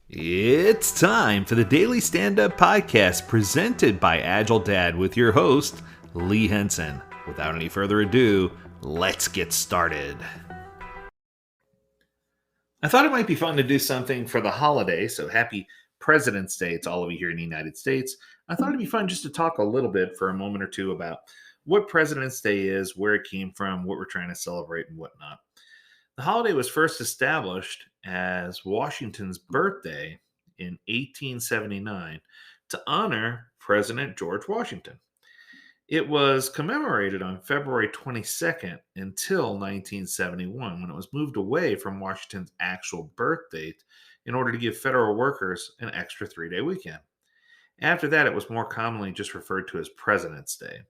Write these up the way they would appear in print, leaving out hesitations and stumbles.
It's time for the Daily Stand Up Podcast presented by Agile Dad with your host, Lee Henson. Without any further ado, let's get started. I thought it might be fun to do something for the holiday, so happy President's Day to all of you here in the United States. I thought it'd be fun just to talk a little bit for a moment or two about what President's Day is, where it came from, what we're trying to celebrate, and whatnot. The holiday was first established as Washington's birthday in 1879 to honor President George Washington. It was commemorated on February 22nd until 1971 when it was moved away from Washington's actual birth date in order to give federal workers an extra 3-day weekend. After that, it was more commonly just referred to as President's Day.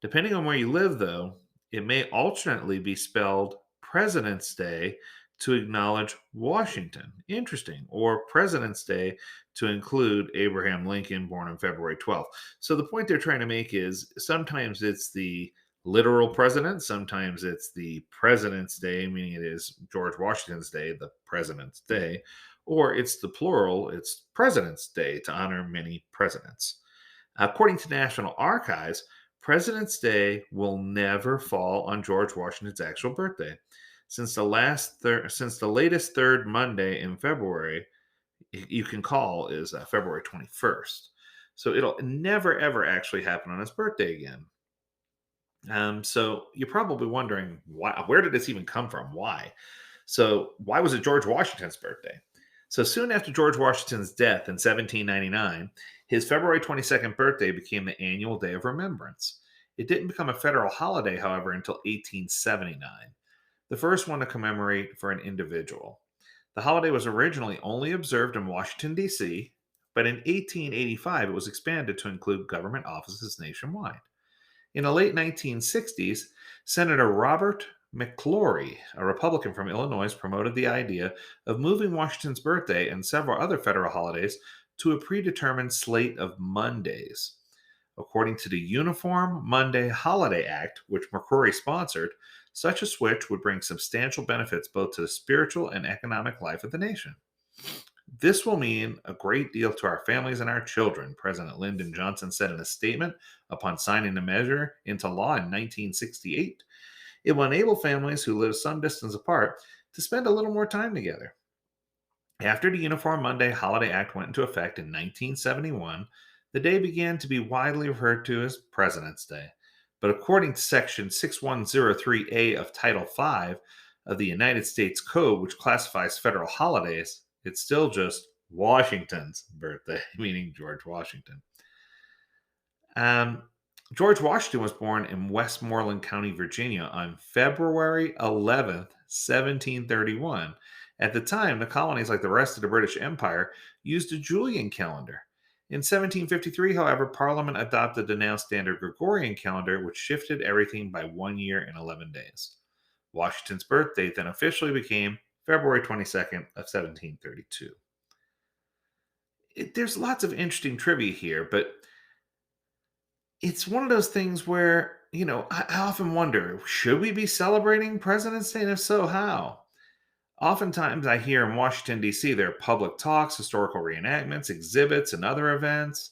Depending on where you live, though, it may alternately be spelled President's Day to acknowledge Washington. Interesting. Or President's Day to include Abraham Lincoln, born on February 12th. So the point they're trying to make is sometimes it's the literal president, sometimes it's the President's Day, meaning it is George Washington's Day, the President's Day, or it's the plural, it's President's Day to honor many presidents. According to National Archives, President's Day will never fall on George Washington's actual birthday. Since the latest third Monday in February, you can call is February 21st. So it'll never ever actually happen on his birthday again. So you're probably wondering why? Where did this even come from? Why? So why was it George Washington's birthday? So soon after George Washington's death in 1799, his February 22nd birthday became the annual day of remembrance. It didn't become a federal holiday, however, until 1879, the first one to commemorate for an individual. The holiday was originally only observed in Washington, D.C., but in 1885 it was expanded to include government offices nationwide. In the late 1960s, Senator Robert McClory, a Republican from Illinois, promoted the idea of moving Washington's birthday and several other federal holidays to a predetermined slate of Mondays. According to the Uniform Monday Holiday Act, which McCrory sponsored, such a switch would bring substantial benefits both to the spiritual and economic life of the nation. This will mean a great deal to our families and our children, President Lyndon Johnson said in a statement upon signing the measure into law in 1968. It will enable families who live some distance apart to spend a little more time together. After the Uniform Monday Holiday Act went into effect in 1971, the day began to be widely referred to as President's Day. But according to Section 6103A of Title V of the United States Code, which classifies federal holidays, it's still just Washington's birthday, meaning George Washington. Um, George Washington was born in Westmoreland County, Virginia on February 11th, 1731. At the time, the colonies, like the rest of the British Empire, used a Julian calendar. In 1753, however, Parliament adopted the now standard Gregorian calendar, which shifted everything by 1 year and 11 days. Washington's birthday then officially became February 22nd of 1732. There's lots of interesting trivia here, but it's one of those things where, I often wonder, should we be celebrating President's Day? And if so, how? Oftentimes, I hear in Washington, D.C., there are public talks, historical reenactments, exhibits, and other events.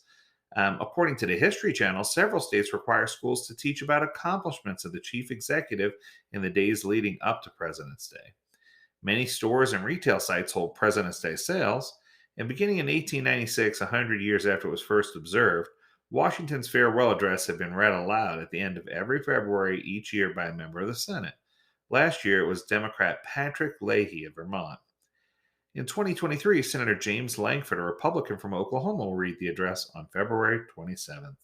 According to the History Channel, several states require schools to teach about accomplishments of the chief executive in the days leading up to President's Day. Many stores and retail sites hold President's Day sales, and beginning in 1896, 100 years after it was first observed, Washington's farewell address had been read aloud at the end of every February each year by a member of the Senate. Last year, it was Democrat Patrick Leahy of Vermont. In 2023, Senator James Lankford, a Republican from Oklahoma, will read the address on February 27th.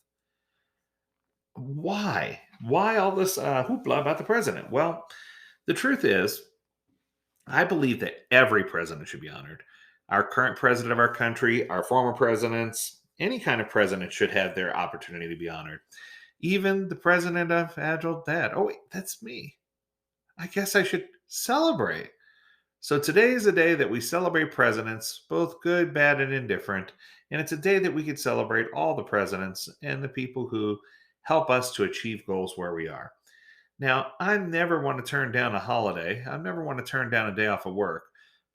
Why? Why all this hoopla about the president? Well, the truth is, I believe that every president should be honored. Our current president of our country, our former presidents, any kind of president should have their opportunity to be honored. Even the president of Agile Dad. Oh, wait, that's me. I guess I should celebrate. So today is a day that we celebrate presidents, both good, bad, and indifferent. And it's a day that we can celebrate all the presidents and the people who help us to achieve goals where we are. Now, I never want to turn down a holiday. I never want to turn down a day off of work.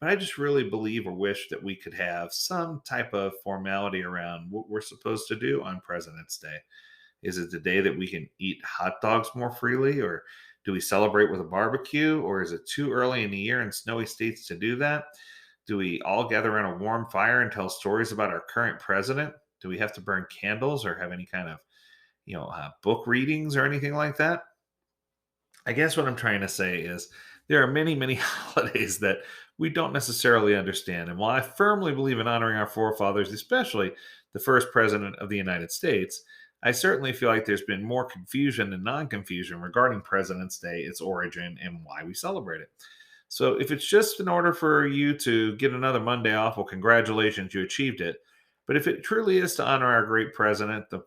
But I just really believe or wish that we could have some type of formality around what we're supposed to do on President's Day. Is it the day that we can eat hot dogs more freely, or do we celebrate with a barbecue, or is it too early in the year in snowy states to do that? Do we all gather around a warm fire and tell stories about our current president? Do we have to burn candles or have any kind of book readings or anything like that? I guess what I'm trying to say is there are many, many holidays that we don't necessarily understand. And while I firmly believe in honoring our forefathers, especially the first president of the United States, I certainly feel like there's been more confusion than non confusion regarding President's Day, its origin, and why we celebrate it. So if it's just in order for you to get another Monday off, well, congratulations, you achieved it. But if it truly is to honor our great president, the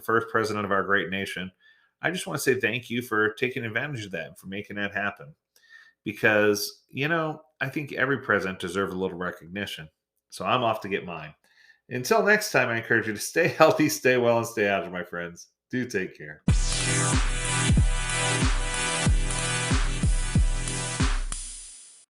first president of our great nation, I just want to say thank you for taking advantage of that and for making that happen. Because, I think every president deserves a little recognition. So I'm off to get mine. Until next time, I encourage you to stay healthy, stay well, and stay agile, my friends. Do take care.